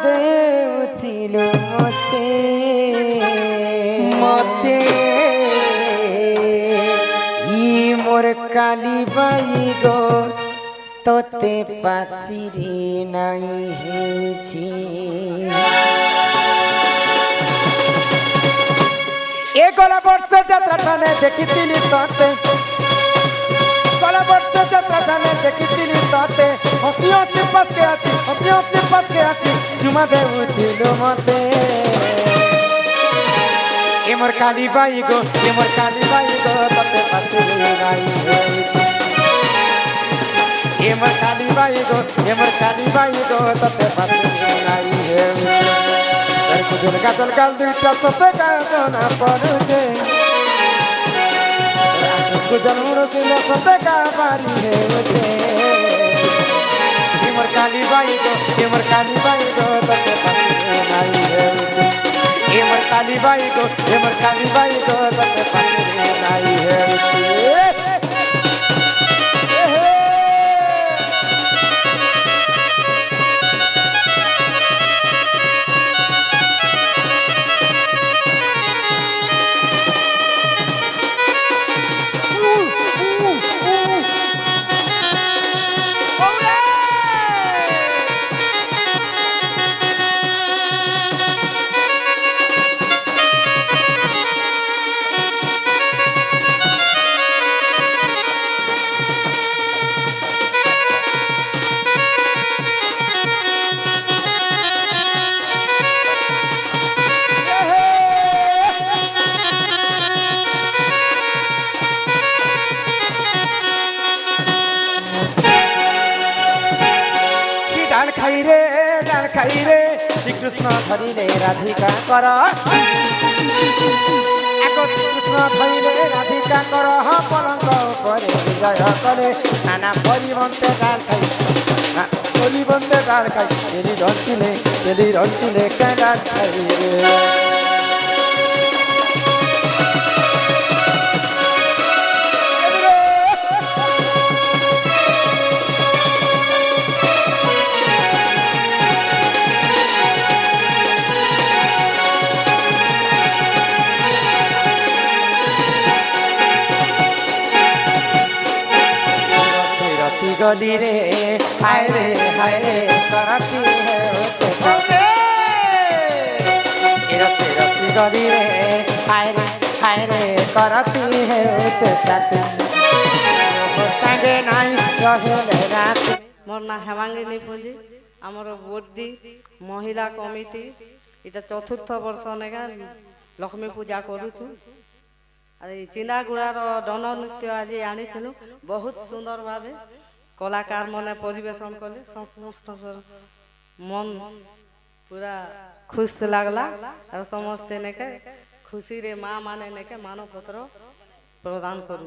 ଦେଉଥିଲୁ ମତେ ମତେ ଇ ମୋର କାଲି ବାଇ ଗୋ ତୋତେ ପାସିରି ନାଇଁ ହେଉଛି ए गला वर्ष यात्रा ठाने देखिथिली तते गला वर्ष यात्रा ठाने देखिथिली तते हसी हसी पास के आसी चुमा देउथिलो मते ए मोर काली बाई गो तते पासिरी नाई हेछि ए मोर काली बाई गो तते पासिरी नाई हेछि कुजुल गाल दुईटा सते गाजना पड़ुछे कुजुल मुड़ुछिल सते गा बारी हेउछे एमर काली बाई गो तते पासिरी नाई हेउछे एमर काली बाई गो तते पासिरी नाई हेउछे डाल खाई रे श्री कृष्ण धरिले राधिका कर आगो श्री कृष्ण धरिले राधिका कर पलंक उपरे विजय करे नाना परिबन्ते डाल खाई तेरी रंचिले का डाल खाई रे गली रे हाय रे करती है रसी गली रे हाय रे करती है चाती संगे नाई रहे रात मोर ना हेमांगिनी पुंजी आमर बोर्डी महिला कमिटी इटा चतुर्थ वर्ष नेगा लक्ष्मी पूजा करूछु अरे चिंदागुड़ार दंड नृत्य आज आनी बहुत सुंदर भावे कलाकार मने परिवेशन कले समस्त मन पूरा खुश लागला और समस्ते नेके खुशी रे माँ माने नेके मानपत्र प्रदान करू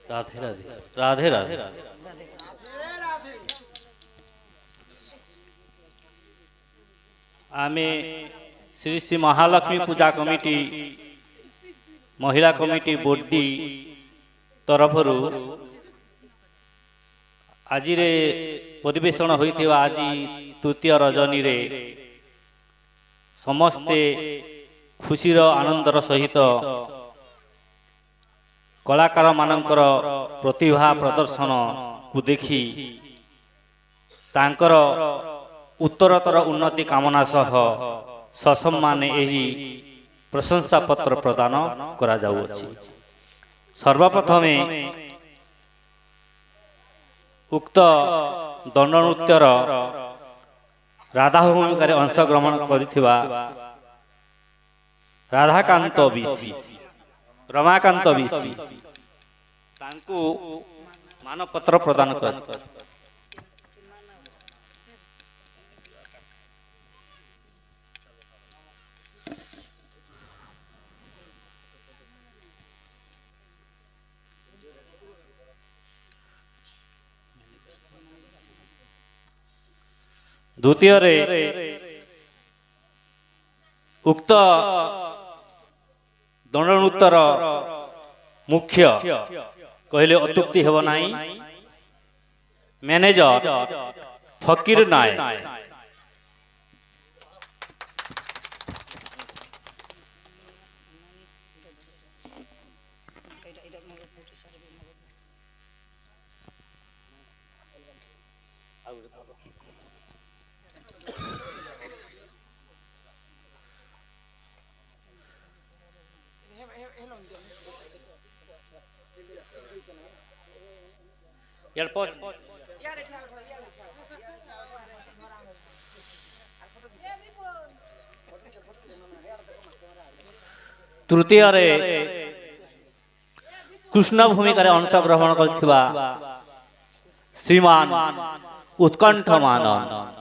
राधे राधे राधे राधे आमे श्री श्री महालक्ष्मी पूजा कमिटी महिला कमिटी बोर्डी तरफरु आज परिवेषण होइथिबा आज तृतीय रजनी रे समस्ते खुशीर आनंदर सहित कलाकार मानकर प्रतिभा प्रदर्शन को देखी तांकर उत्तरतर उन्नति कामना सह ससम्मान एही प्रशंसा पत्र प्रदान करा जाउछि। सर्वप्रथमे उक्त दंड नृत्यर राधा भूमिकार अंशग्रहण करिथिबा राधाकांत विशी रमाकांत विशी तांकु मानपत्र प्रदान कर द्वितीय उक्त दंड नृत्यर मुख्य कहले अत्युक्ति हेब नाही मैनेजर फकीर नायक तृतीय कृष्ण भूमिकार अंश ग्रहण करथिबा श्रीमान उत्कंठ मानन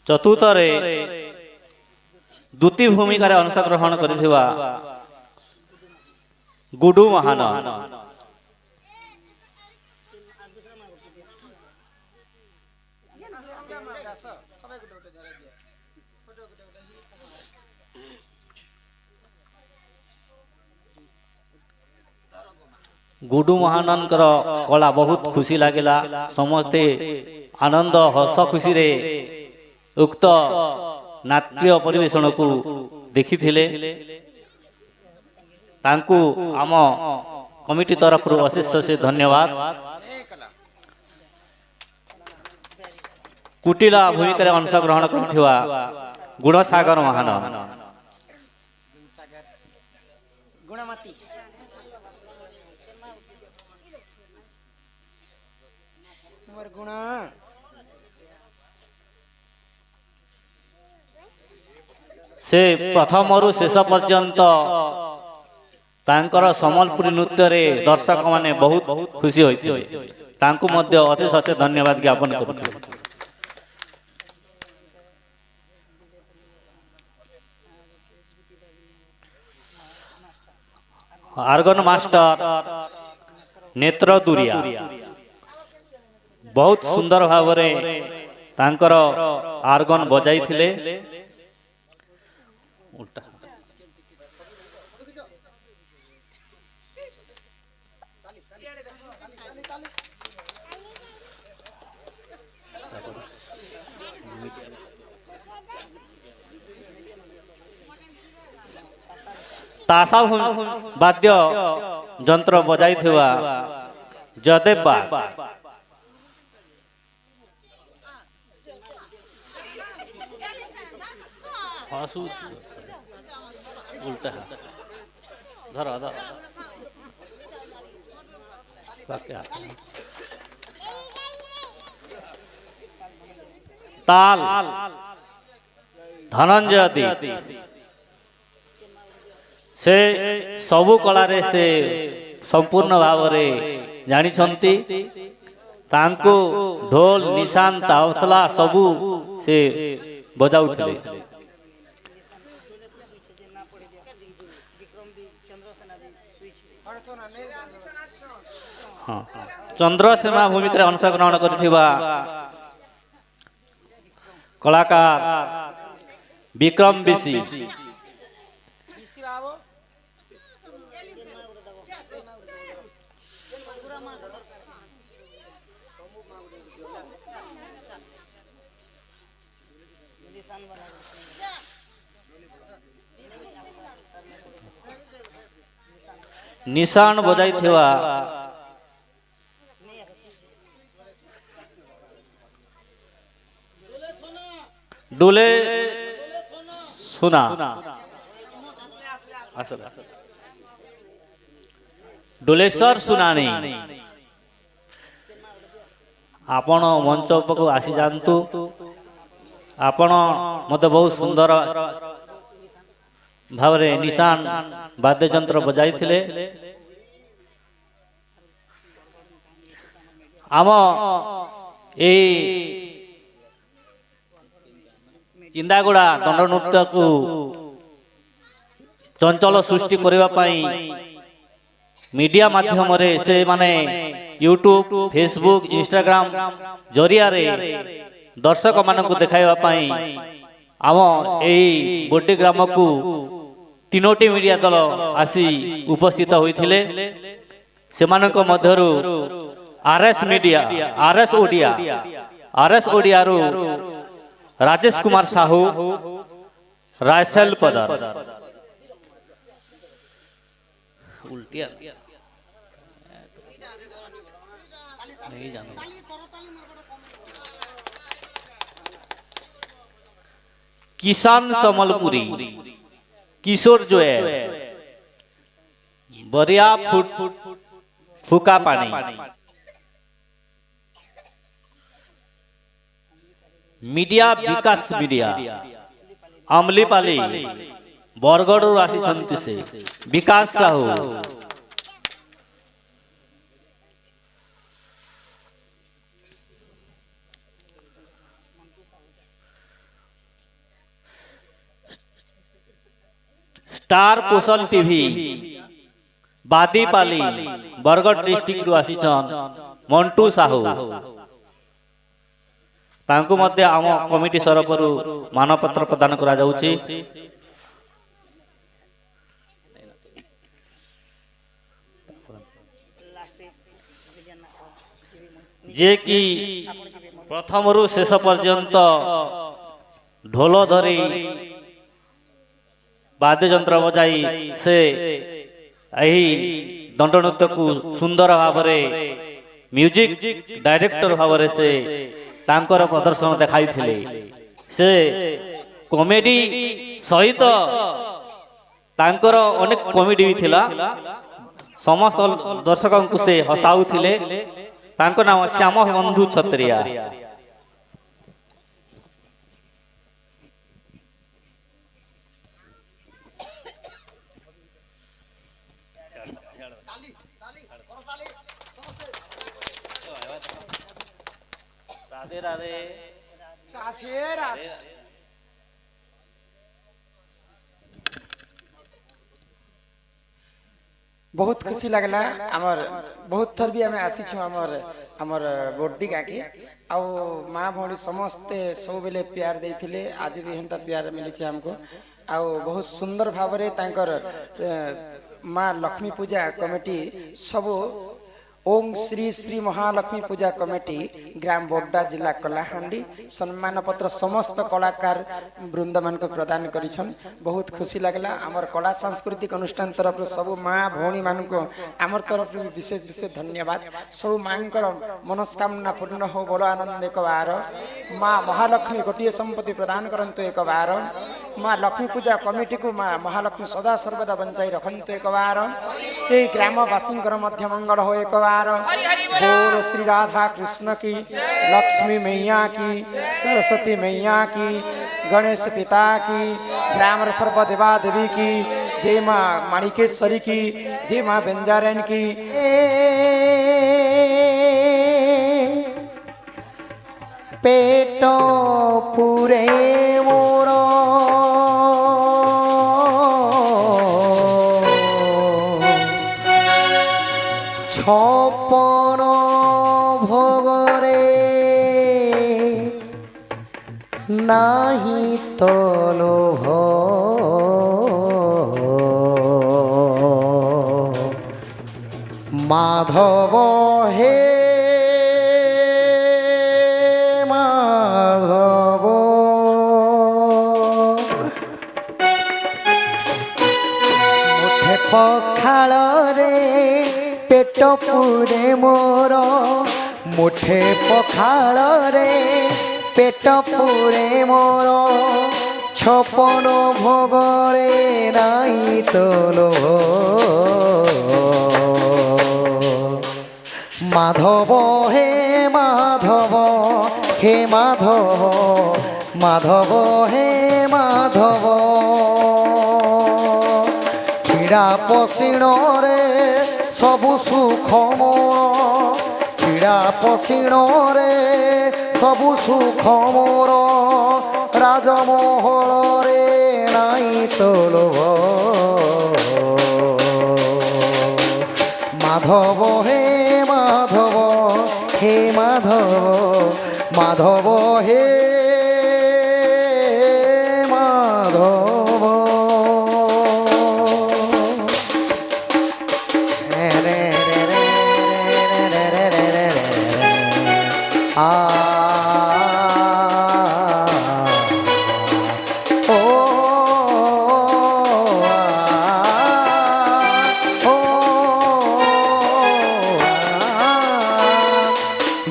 चतुर्थ द्वितीय भूमिकार अंश ग्रहण करथिबा गुडू महानन गुडू महानन कला बहुत खुशी लगिला समस्ते आनंद हस खुशी रे उक्त नाट्य परिवेशन को देखी तांकु आम कमिटी तरफ अशेष से धन्यवाद। कुटिला भूमिका अंश ग्रहण करथिबा गुणसागर महानन से प्रथम रु शेष पर्यंत तांकर सम्बलपुरी नृत्य रे दर्शक माने बहुत खुशी होइथिले तांकु मध्य अशेष अशेष धन्यवाद ज्ञापन करूछु। आर्गन मास्टर नेत्र दुरिया बहुत सुंदर भावरे तांकर आर्गन बजाइथिले। तासा वाद्य जंत्र बजाई थिवा जदेव बा उल्टा धर ताल धनंजय दी से सबु कला रे से संपूर्ण भाव रे जानी छंती तांको ढोल निशान तावसला सबु से बजाउथिले। हाँ चंद्रसेना भूमिका अंश ग्रहण करथिबा कलाकार विक्रम बिसी निशान बजाई थिवा डोले सुना डोलेश्वर सुनानी आपण मंच उपको आसी जानतु आपण मते बहुत सुंदर भावरे निशान वाद्य यंत्र बजाई थिले। आम ए चिंदागुड़ा दंड नृत्य को चंचल सृष्टि करने मीडिया माध्यम से माने यूट्यूब फेसबुक इंस्टाग्राम जरिया दर्शक मानक देखाइबा आम यही बोड्डी ग्राम को तीनोटी मीडिया दल आसी उपस्थित होइथिले। सेमानक मध्यरु आरएस मीडिया आरएस ओडिया रु राजेश कुमार साहू रायसेल पदर उल्टिया नहीं जानो किसान समलपुरी किशोर जो है बरिया फुका पानी मीडिया विकास मीडिया अमलीपाली बरगड़ आसी से Vikas Sahu star Kosal TV Badipali Bargarh district आसी मंटू साहू तांकु मध्य आम कमिटी तरफरु मानपत्र प्रदान करा जाउछि। जे कि प्रथम रु शेष पर्यंत ढोल धरी वाद्य यंत्र बजाई से यही दंड नृत्य को सुंदर भाव म्यूजिक डायरेक्टर भाव से तांकर प्रदर्शन देखाई थिले। से कॉमेडी सहित तांकर अनेक कॉमेडी भी थिला समस्त दर्शकों को से हसाउथिले। तांको नाम श्याम बंधु छत्रिया। राधे राधे राधे राधे। बहुत खुशी लगला हमर बहुत थर भी हमें आसी छ हमर बोर्डी गाके आउ माँ भौणी समस्ते सब बेले प्यार देथिले। आज भी हेंता प्यार मिली हमको आउ बहुत सुंदर भाव रे तांकर माँ लक्ष्मी पूजा कमिटी सब ओम श्री श्री महालक्ष्मी पूजा कमिटी ग्राम बोड्डा जिला कलाहांडी सम्मान पत्र समस्त कलाकार वृंद मान को प्रदान करिछन। बहुत खुशी लगला। आमर कला सांस्कृतिक अनुष्ठान तरफ सब माँ भौणी मान को आमर तरफ विशेष विशेष धन्यवाद। सब माँ मनस्कामना पूर्ण हो बोलो आनंद एक बार। माँ महालक्ष्मी गोटे संपत्ति प्रदान करंतु एक बार। माँ लक्ष्मी पूजा कमिटी को माँ महालक्ष्मी सदा सर्वदा बंचाई रखंतु एक बार। ये ग्रामवासी मध्य मंगल हो एक बार। बोल श्री राधा कृष्ण की, लक्ष्मी मैया की, सरस्वती मैया की, गणेश पिता की, ग्राम सर्व देवा देवी की, जय माँ माणिकेश्वरी की, जय माँ बेंजारन की। पेटो पूरे मोरो छपन भोगरे नाही तो लोभ माधव हे माधव मुठे पखाल रे पेट पूरे मोर मुठे पखाल रे पेट पूरे मोर छपन भोगरे नाई तो लोभ माधव हे माधव हे माधव माधव हे माधव छिड़ा पसीण रे सबु सुख मोर छिड़ा पसीण रे सबु सुख मोर राजमहल रे नाई तो लोभ माधव हे মাধব হে মাধব মাধব হে মাধব রে রে রে রে রে রে রে রে রে আ ও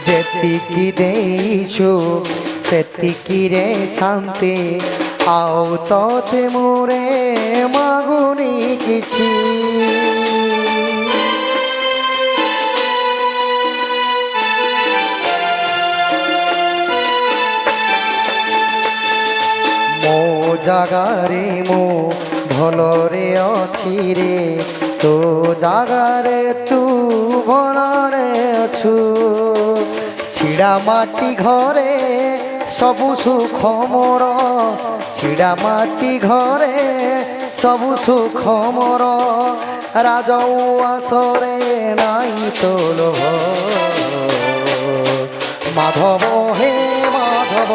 যেতিকি ଦେଇଛୁ ସେତିକିରେ ଶାନ୍ତି ଆଉ ତତେ ମୋରେ ମାଗୁନି କିଛି ମୋ ଜାଗାରେ ମୁଁ ଭଲରେ ଅଛି ରେ ତୋ ଜାଗାରେ ତୁ ଭଲରେ ଅଛୁ ଛିଡ଼ା ମାଟି ଘରେ ସବୁ ସୁଖ ମୋର ଛିଡ଼ା ମାଟି ଘରେ ସବୁ ସୁଖ ମୋର ରାଜଉଆସରେ ନାଇଁ ତୋ ଲୋଭ ମାଧବ হে মাধব